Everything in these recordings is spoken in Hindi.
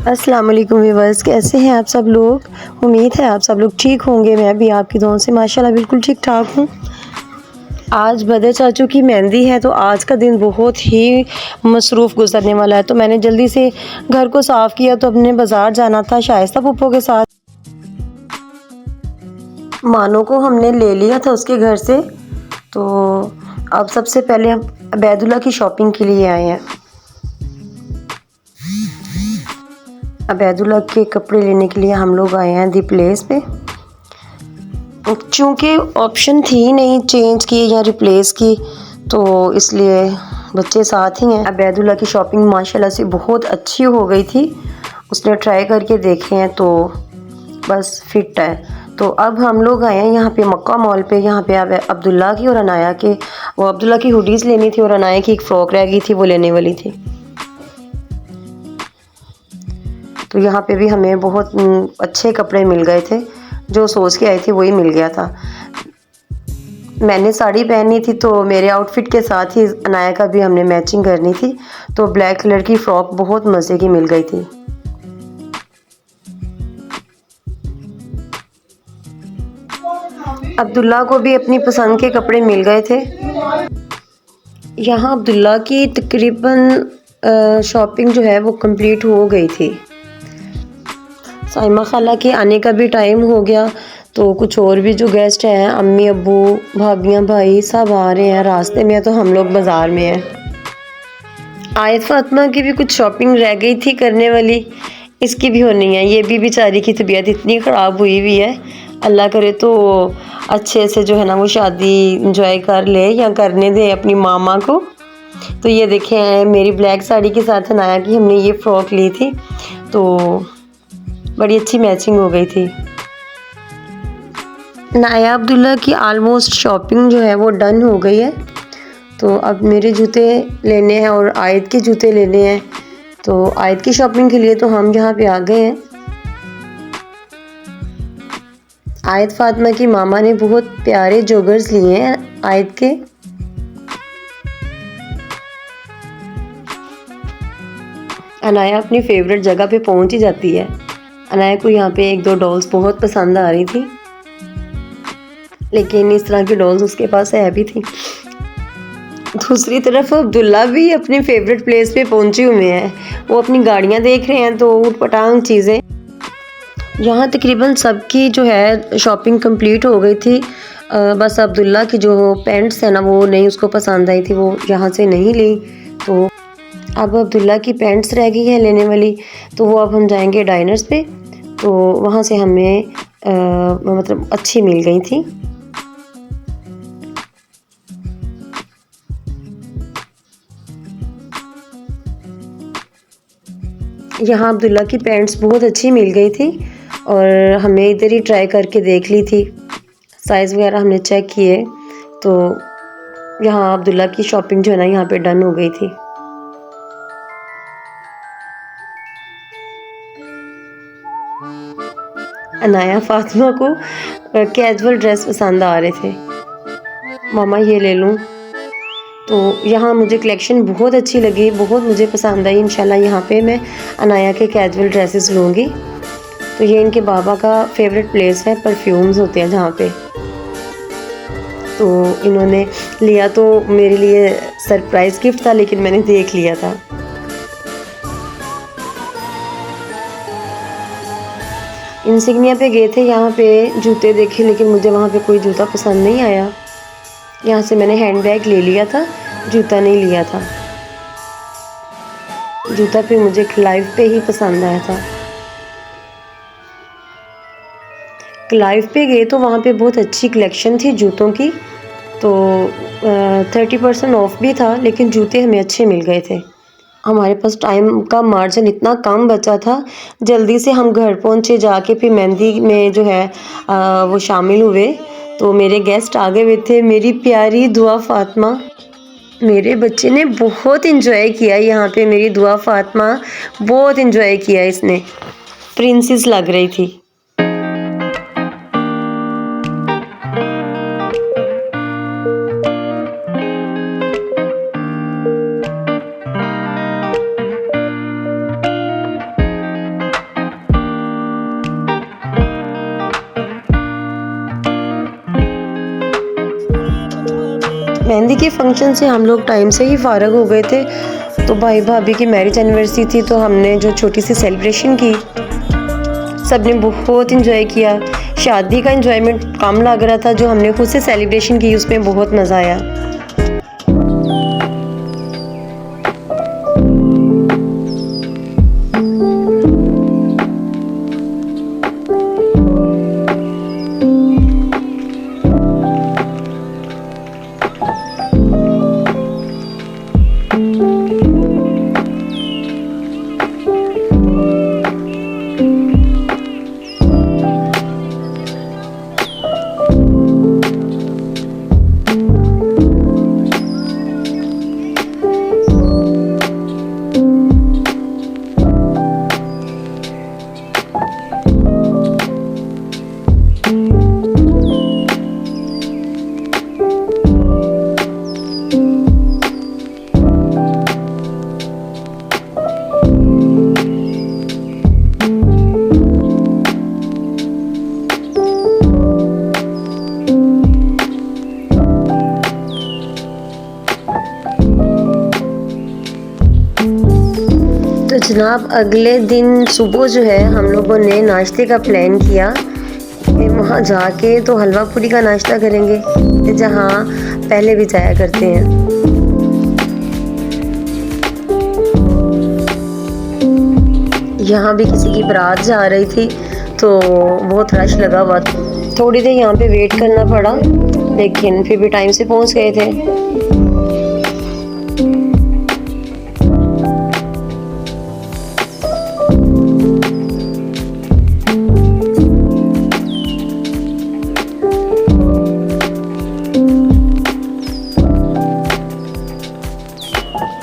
अस्सलाम वालेकुम व्यूअर्स, कैसे हैं आप सब लोग। उम्मीद है आप सब लोग ठीक होंगे। मैं भी आपकी दुआओं से माशाल्लाह बिल्कुल ठीक ठाक हूँ। आज बदर चाचू की मेहंदी है, तो आज का दिन बहुत ही मसरूफ़ गुजरने वाला है। तो मैंने जल्दी से घर को साफ़ किया, तो अपने बाज़ार जाना था शाइस्ता फूफो के साथ। मानो को हमने ले लिया था उसके घर से। तो अब सबसे पहले हम अबैदुल्ला की शॉपिंग के लिए आए हैं। अबैदुल्ला के कपड़े लेने के लिए हम लोग आए हैं दी प्लेस पे। चूँकि ऑप्शन थी नहीं चेंज की या रिप्लेस की, तो इसलिए बच्चे साथ ही हैं। अबैदुल्ला की शॉपिंग माशाल्लाह से बहुत अच्छी हो गई थी। उसने ट्राई करके देखे हैं तो बस फिट है। तो अब हम लोग आए हैं यहाँ पे मक्का मॉल पे। यहाँ पे अब अब्दुल्ला की और अनाया के, वो अब्दुल्ला की हुडीज़ लेनी थी और अनाया की एक फ़्रॉक रह गई थी, वो लेने वाली थी। तो यहाँ पे भी हमें बहुत अच्छे कपड़े मिल गए थे। जो सोच के आई थी वही मिल गया था। मैंने साड़ी पहनी थी, तो मेरे आउटफिट के साथ ही अनाया का भी हमने मैचिंग करनी थी। तो ब्लैक कलर की फ़्रॉक बहुत मज़े की मिल गई थी। अब्दुल्ला को भी अपनी पसंद के कपड़े मिल गए थे। यहाँ अब्दुल्ला की तकरीबन शॉपिंग जो है वो कंप्लीट हो गई थी। साइमा खाला के आने का भी टाइम हो गया, तो कुछ और भी जो गेस्ट हैं, अम्मी अब्बू भाभियाँ भाई सब आ रहे हैं। रास्ते में है तो हम लोग बाज़ार में हैं। आयत फातिमा की भी कुछ शॉपिंग रह गई थी करने वाली, इसकी भी होनी है। ये भी बेचारी की तबीयत इतनी ख़राब हुई हुई है। अल्लाह करे तो अच्छे से जो है ना वो शादी इंजॉय कर ले या करने दे अपनी मामा को। तो ये देखें, मेरी ब्लैक साड़ी के साथ अनाया की हमने ये फ़्रॉक ली थी, तो बड़ी अच्छी मैचिंग हो गई थी। नाया अब्दुल्ला की आलमोस्ट शॉपिंग जो है वो डन हो गई है। तो अब मेरे जूते लेने हैं और आयत के जूते लेने हैं। तो आयत की शॉपिंग के लिए तो हम यहाँ पे आ गए हैं। आयत फातिमा की मामा ने बहुत प्यारे जोगर्स लिए हैं आयत के। अनाया अपनी फेवरेट जगह पे पहुंच ही जाती है। अनाया को यहाँ पे एक दो डॉल्स बहुत पसंद आ रही थी, लेकिन इस तरह की डॉल्स उसके पास है भी थी। दूसरी तरफ अब्दुल्ला भी अपने फेवरेट प्लेस पे पहुंचे हुए हैं। वो अपनी गाड़ियाँ देख रहे हैं, तो ऊट पटांग चीज़ें। यहाँ तकरीबन सबकी जो है शॉपिंग कंप्लीट हो गई थी। बस अब्दुल्ला की जो पैंट्स है ना वो नहीं उसको पसंद आई थी, वो यहाँ से नहीं ली। तो अब अब्दुल्ला की पैंट्स रह गई हैं लेने वाली, तो वो अब हम जाएंगे डाइनर्स पे। तो वहाँ से हमें मतलब अच्छी मिल गई थी। यहाँ अब्दुल्ला की पैंट्स बहुत अच्छी मिल गई थी और हमें इधर ही ट्राई करके देख ली थी। साइज़ वगैरह हमने चेक किए, तो यहाँ अब्दुल्ला की शॉपिंग जो है ना यहाँ पे डन हो गई थी। अनाया फातिमा को कैजुअल ड्रेस पसंद आ रहे थे। मामा ये ले लूँ, तो यहाँ मुझे कलेक्शन बहुत अच्छी लगी, बहुत मुझे पसंद आई। इंशाल्लाह यहाँ पे मैं अनाया के कैजुअल ड्रेसेस लूँगी। तो ये इनके बाबा का फेवरेट प्लेस है, परफ्यूम्स होते हैं जहाँ पे। तो इन्होंने लिया, तो मेरे लिए सरप्राइज़ गिफ्ट था, लेकिन मैंने देख लिया था। इंसिग्निया पे गए थे, यहाँ पे जूते देखे, लेकिन मुझे वहाँ पे कोई जूता पसंद नहीं आया। यहाँ से मैंने हैंड बैग ले लिया था, जूता नहीं लिया था। जूता फिर मुझे क्लाइव पे ही पसंद आया था। क्लाइव पे गए तो वहाँ पे बहुत अच्छी कलेक्शन थी जूतों की, तो 30% ऑफ भी था, लेकिन जूते हमें अच्छे मिल गए थे। हमारे पास टाइम का मार्जिन इतना कम बचा था, जल्दी से हम घर पहुँचे, जाके फिर मेहंदी में जो है वो शामिल हुए। तो मेरे गेस्ट आ गए हुए थे, मेरी प्यारी दुआ फातिमा। मेरे बच्चे ने बहुत इन्जॉय किया यहाँ पे। मेरी दुआ फातिमा बहुत इन्जॉय किया, इसने प्रिंसेस लग रही थी। मेहंदी के फंक्शन से हम लोग टाइम से ही फ़ारग हो गए थे। तो भाई भाभी की मैरिज एनिवर्सरी थी, तो हमने जो छोटी सी सेलिब्रेशन की, सब ने बहुत इंजॉय किया। शादी का इंजॉयमेंट कम लग रहा था, जो हमने खुद से सेलिब्रेशन की उसमें बहुत मज़ा आया। तो जनाब अगले दिन सुबह जो है हम लोगों ने नाश्ते का प्लान किया कि वहाँ जाके तो हलवा पूरी का नाश्ता करेंगे, जहाँ पहले भी जाया करते हैं। यहाँ भी किसी की बारात जा रही थी, तो बहुत रश लगा हुआ था। थोड़ी देर यहाँ पे वेट करना पड़ा, लेकिन फिर भी टाइम से पहुँच गए थे।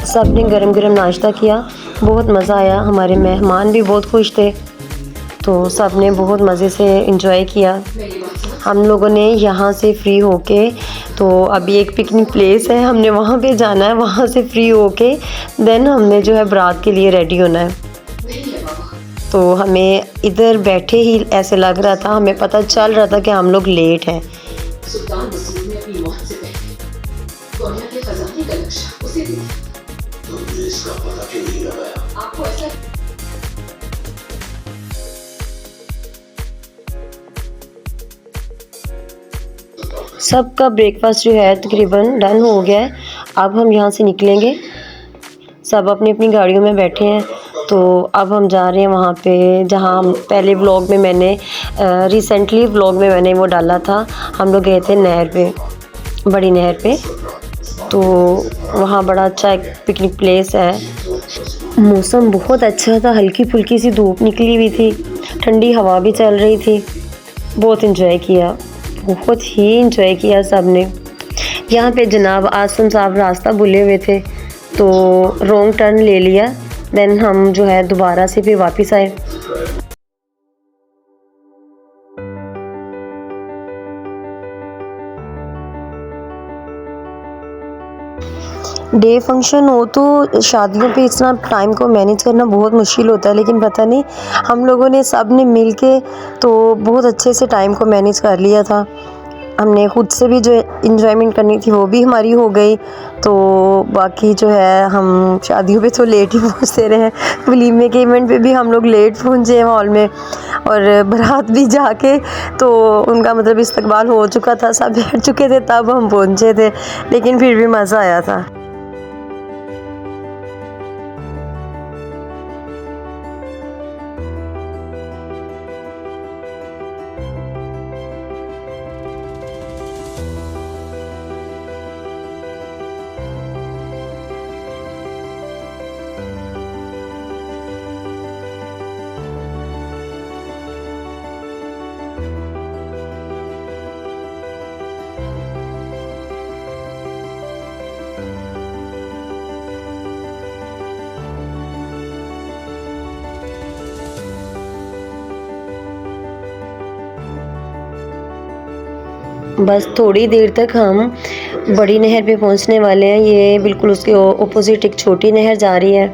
सब ने गरम गरम नाश्ता किया, बहुत मज़ा आया। हमारे मेहमान भी बहुत खुश थे, तो सब ने बहुत मज़े से एंजॉय किया। हम लोगों ने यहाँ से फ्री होके, तो अभी एक पिकनिक प्लेस है, हमने वहाँ पे जाना है। वहाँ से फ्री होके देन हमने जो है बारात के लिए रेडी होना है। तो हमें इधर बैठे ही ऐसे लग रहा था, हमें पता चल रहा था कि हम लोग लेट हैं। सुल्तान मसूद ने अपनी मौत से पहले दुनिया के खजाने का नक्शा उसे दिया। तुमने इसका पता क्यों नहीं लगाया? आपको ऐसा सबका ब्रेकफास्ट जो है तकरीबन डन हो गया है। अब हम यहाँ से निकलेंगे, सब अपनी अपनी गाड़ियों में बैठे हैं। तो अब हम जा रहे हैं वहाँ पे, जहाँ पहले व्लॉग में मैंने रिसेंटली व्लॉग में मैंने वो डाला था। हम लोग गए थे नहर पे, बड़ी नहर पे। तो वहाँ बड़ा अच्छा एक पिकनिक प्लेस है। मौसम बहुत अच्छा था, हल्की फुल्की सी धूप निकली हुई थी, ठंडी हवा भी चल रही थी। बहुत इंजॉय किया, बहुत ही इंजॉय किया सब ने। यहाँ पे जनाब आसम साहब रास्ता भूले हुए थे, तो रॉन्ग टर्न ले लिया। देन हम जो है दोबारा से फिर वापस आए। डे फंक्शन हो तो शादियों पे इतना टाइम को मैनेज करना बहुत मुश्किल होता है, लेकिन पता नहीं हम लोगों ने सब ने मिल के तो बहुत अच्छे से टाइम को मैनेज कर लिया था। हमने खुद से भी जो इंजॉयमेंट करनी थी वो भी हमारी हो गई। तो बाकी जो है हम शादियों पे तो लेट ही पहुंचते रहे। वलीमे के इवेंट पे भी हम लोग लेट पहुंचे हॉल में, और बारात भी जाके तो उनका मतलब इस्तकबाल हो चुका था, सब बैठ चुके थे, तब हम पहुंचे थे। लेकिन फिर भी मज़ा आया था। बस थोड़ी देर तक हम बड़ी नहर पे पहुंचने वाले हैं। ये बिल्कुल उसके ऑपोजिट एक छोटी नहर जा रही है,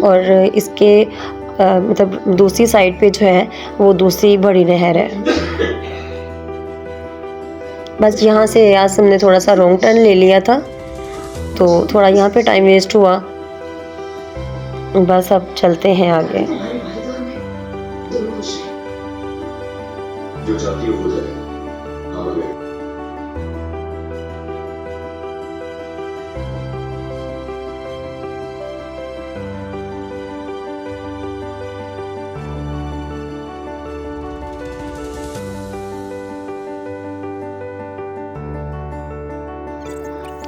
और इसके मतलब दूसरी साइड पे जो है वो दूसरी बड़ी नहर है। बस यहाँ से आसम ने थोड़ा सा रॉन्ग टर्न ले लिया था, तो थोड़ा यहाँ पे टाइम वेस्ट हुआ। बस अब चलते हैं आगे। हमारे भाई और मैं दोनों खुश हैं। जो चाहती हो जाए। हाँ मैं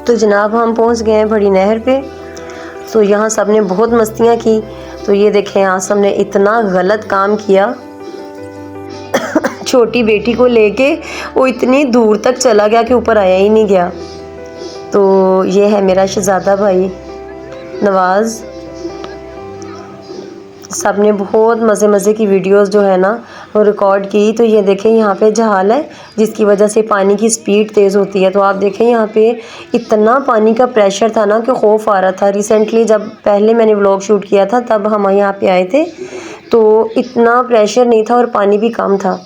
तो जनाब हम पहुंच गए हैं बड़ी नहर पे। तो यहाँ सब ने बहुत मस्तियाँ की। तो ये देखें आसम ने इतना गलत काम किया छोटी बेटी को लेके वो इतनी दूर तक चला गया कि ऊपर आया ही नहीं गया। तो ये है मेरा शहज़ादा भाई नवाज़। सब ने बहुत मज़े की वीडियोस जो है ना वो रिकॉर्ड की। तो ये देखें यहाँ पे जहाल है जिसकी वजह से पानी की स्पीड तेज़ होती है। तो आप देखें यहाँ पे इतना पानी का प्रेशर था ना कि खौफ आ रहा था। रिसेंटली जब पहले मैंने व्लॉग शूट किया था तब हम यहाँ पे आए थे तो इतना प्रेशर नहीं था और पानी भी कम था।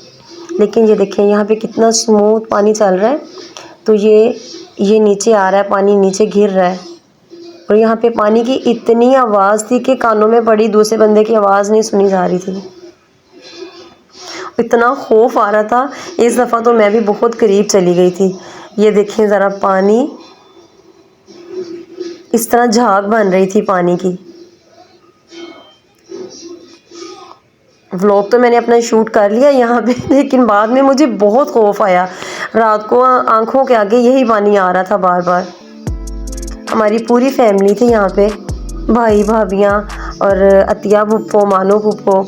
लेकिन ये देखें यहाँ पे कितना स्मूथ पानी चल रहा है। तो ये नीचे आ रहा है, पानी नीचे गिर रहा है। और यहाँ पे पानी की इतनी आवाज़ थी कि कानों में पड़ी, दूसरे बंदे की आवाज़ नहीं सुनी जा रही थी। इतना खौफ आ रहा था। इस दफ़ा तो मैं भी बहुत करीब चली गई थी। ये देखें ज़रा पानी इस तरह झाग बन रही थी पानी की। व्लॉग तो मैंने अपना शूट कर लिया यहाँ पे, लेकिन बाद में मुझे बहुत खौफ आया। रात को आंखों के आगे यही पानी आ रहा था बार बार। हमारी पूरी फैमिली थी यहाँ पे, भाई भाभियाँ और अतिया फुप्पो, मानो फुप्पो।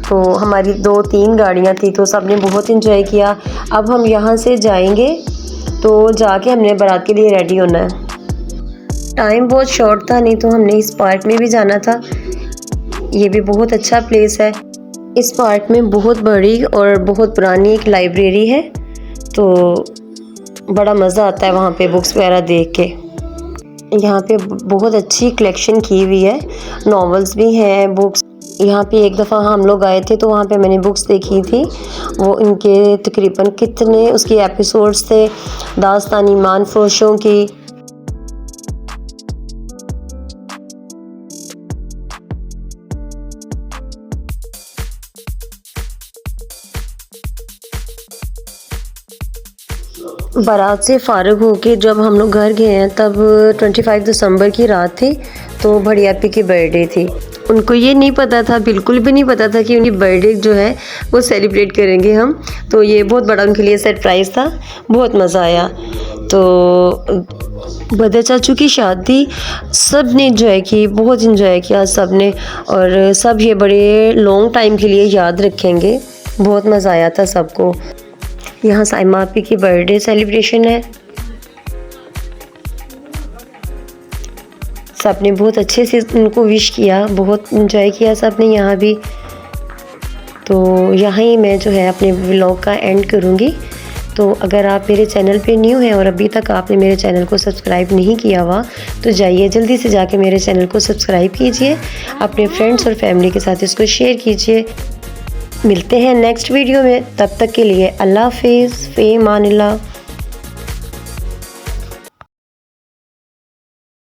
तो हमारी 2-3 गाड़ियाँ थी तो सब ने बहुत इंजॉय किया। अब हम यहाँ से जाएंगे तो जाके हमने बारात के लिए रेडी होना है। टाइम बहुत शॉर्ट था, नहीं तो हमने इस पार्क में भी जाना था। ये भी बहुत अच्छा प्लेस है। इस पार्क में बहुत बड़ी और बहुत पुरानी एक लाइब्रेरी है, तो बड़ा मज़ा आता है वहाँ पे बुक्स वगैरह देख के। यहाँ पे बहुत अच्छी कलेक्शन की हुई है, नॉवेल्स भी हैं, बुक्स। यहाँ पे एक दफ़ा हम लोग आए थे तो वहाँ पे मैंने बुक्स देखी थी। वो इनके तकरीबन कितने उसके एपिसोड्स थे, दास्तान ईमान फरोशों की। बारात से फ़ारिग होके जब हम लोग घर गए हैं तब 25 दिसंबर की रात थी। तो बड़ी आपी की बर्थडे थी। उनको ये नहीं पता था, बिल्कुल भी नहीं पता था कि उनकी बर्थडे जो है वो सेलिब्रेट करेंगे हम। तो ये बहुत बड़ा उनके लिए सरप्राइज़ था, बहुत मज़ा आया। तो बदर चाचू की शादी सब ने इंजॉय की, बहुत इंजॉय किया सब ने। और सब ये बड़े लॉन्ग टाइम के लिए याद रखेंगे। बहुत मज़ा आया था सबको। यहाँ साइमा आपी की बर्थडे सेलिब्रेशन है। सब ने बहुत अच्छे से उनको विश किया, बहुत इंजॉय किया सब ने यहाँ भी। तो यहाँ ही मैं जो है अपने व्लॉग का एंड करूँगी। तो अगर आप मेरे चैनल पे न्यू हैं और अभी तक आपने मेरे चैनल को सब्सक्राइब नहीं किया हुआ तो जाइए जल्दी से जाके मेरे चैनल को सब्सक्राइब कीजिए, अपने फ्रेंड्स और फैमिली के साथ इसको शेयर कीजिए। मिलते हैं नेक्स्ट वीडियो में, तब तक के लिए अल्लाह हाफिज़, फ़ी अमानिल्लाह।